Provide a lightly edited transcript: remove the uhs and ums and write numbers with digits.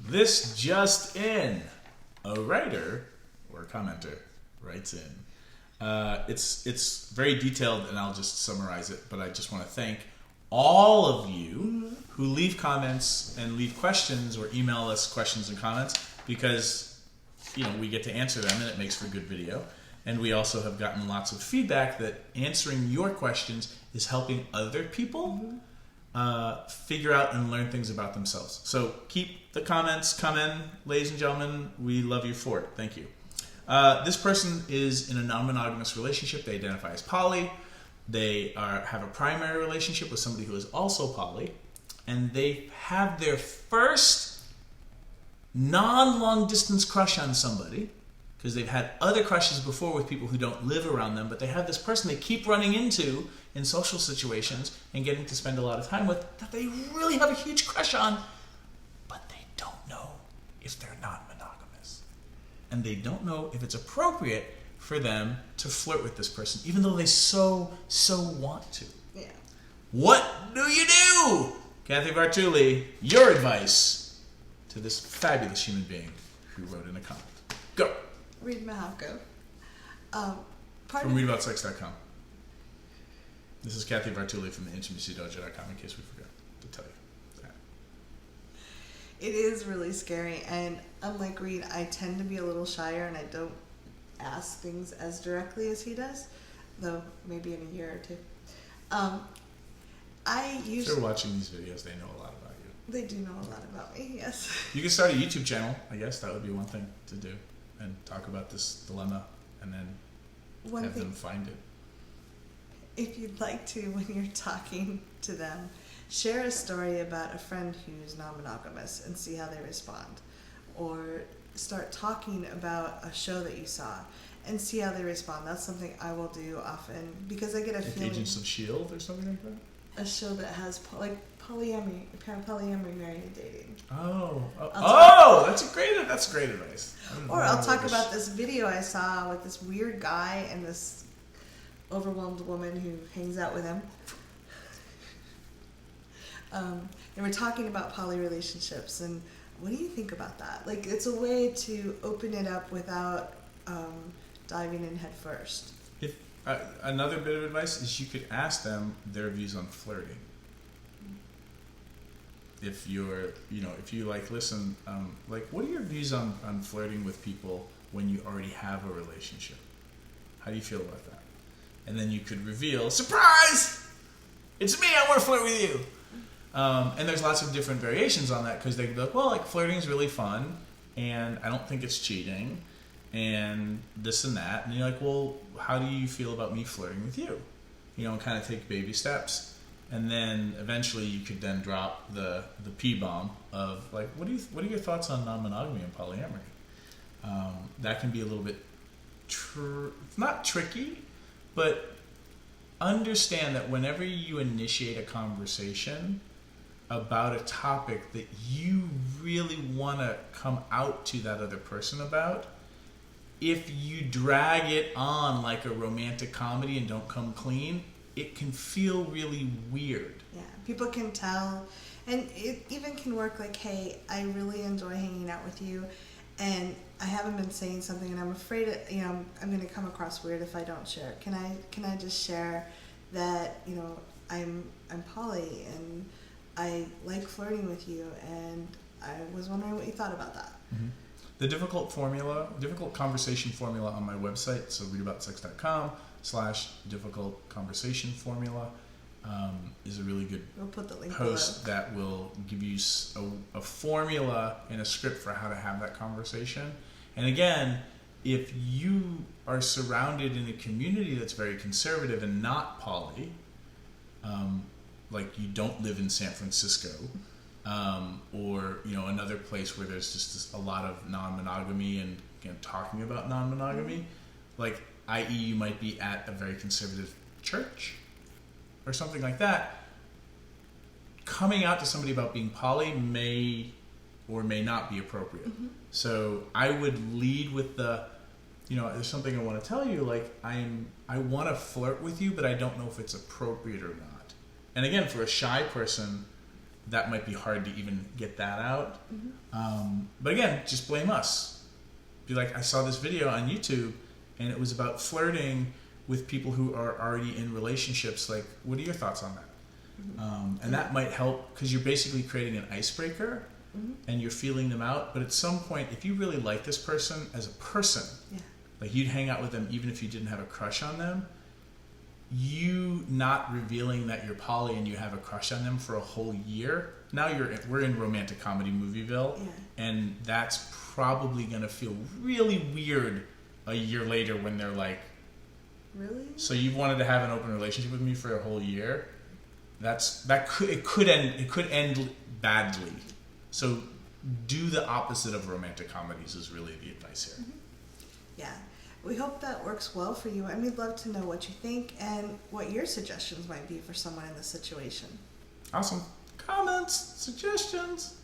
This just in. A writer or a commenter writes in. It's very detailed, and I'll just summarize it, but I just want to thank all of you who leave comments and leave questions or email us questions and comments, because we get to answer them and it makes for good video. And we also have gotten lots of feedback that answering your questions is helping other people figure out and learn things about themselves. So keep the comments coming, ladies and gentlemen. We love you for it. Thank you. This person is in a non-monogamous relationship. They identify as poly. They have a primary relationship with somebody who is also poly. And they have their first non-long distance crush on somebody, because they've had other crushes before with people who don't live around them, but they have this person they keep running into in social situations and getting to spend a lot of time with that they really have a huge crush on, but they don't know if they're not monogamous. And they don't know if it's appropriate for them to flirt with this person, even though they so want to. Yeah. What do you do? Cathy Vartuli, your advice to this fabulous human being who wrote in a comment. Go. Reid Mahalko. From readaboutsex.com. This is Cathy Vartuli from the intimacydojo.com, in case we forgot to tell you that. It is really scary, and unlike Reid, I tend to be a little shyer and I don't ask things as directly as he does, though maybe in a year or two. If they're watching these videos, they know a lot about you. They do know a lot about me, yes. You can start a YouTube channel, I guess. That would be one thing to do. And talk about this dilemma, and then have them find it. If you'd like to, when you're talking to them, share a story about a friend who's non-monogamous and see how they respond. Or start talking about a show that you saw and see how they respond. That's something I will do often, because I get a feeling... Agents of S.H.I.E.L.D. or something like that? A show that has polyamory, married and dating. That's great advice. Or I'll talk about this video I saw with this weird guy and this overwhelmed woman who hangs out with him. And we're talking about poly relationships, and what do you think about that? Like, it's a way to open it up without diving in head first. Another bit of advice is you could ask them their views on flirting. If you listen, what are your views on flirting with people when you already have a relationship? How do you feel about that? And then you could reveal, surprise! It's me, I want to flirt with you. And there's lots of different variations on that, because they could be like, flirting is really fun, and I don't think it's cheating, and this and that. And you're like, well, how do you feel about me flirting with you? And kind of take baby steps. And then eventually you could then drop the P-bomb of, what are your thoughts on non-monogamy and polyamory? That can be a little bit, not tricky, but understand that whenever you initiate a conversation about a topic that you really want to come out to that other person about, if you drag it on like a romantic comedy and don't come clean, it can feel really weird. Yeah, people can tell, and it even can work like, hey, I really enjoy hanging out with you, and I haven't been saying something, and I'm afraid I'm going to come across weird if I don't share. Can I just share that I'm poly and I like flirting with you, and I was wondering what you thought about that. Mm-hmm. The difficult conversation formula on my website, so readaboutsex.com/difficult conversation formula, is a really good post that will give you a formula and a script for how to have that conversation. And again, if you are surrounded in a community that's very conservative and not poly, like you don't live in San Francisco, or another place where there's just a lot of non-monogamy and talking about non-monogamy, like i.e. you might be at a very conservative church or something like that, coming out to somebody about being poly may or may not be appropriate. Mm-hmm. So I would lead with there's something I want to tell you, like I want to flirt with you, but I don't know if it's appropriate or not. And again, for a shy person, that might be hard to even get that out. Mm-hmm. But again, just blame us. Be like, I saw this video on YouTube and it was about flirting with people who are already in relationships. Like, what are your thoughts on that? And that might help because you're basically creating an icebreaker and you're feeling them out. But at some point, if you really like this person as a person, like you'd hang out with them even if you didn't have a crush on them, you not revealing that you're poly and you have a crush on them for a whole year, now we're in romantic comedy movieville, and that's probably going to feel really weird a year later when they're like, really? So you've wanted to have an open relationship with me for a whole year? It could end badly. So do the opposite of romantic comedies is really the advice here. Yeah. We hope that works well for you, and we'd love to know what you think and what your suggestions might be for someone in this situation. Awesome. Comments, suggestions.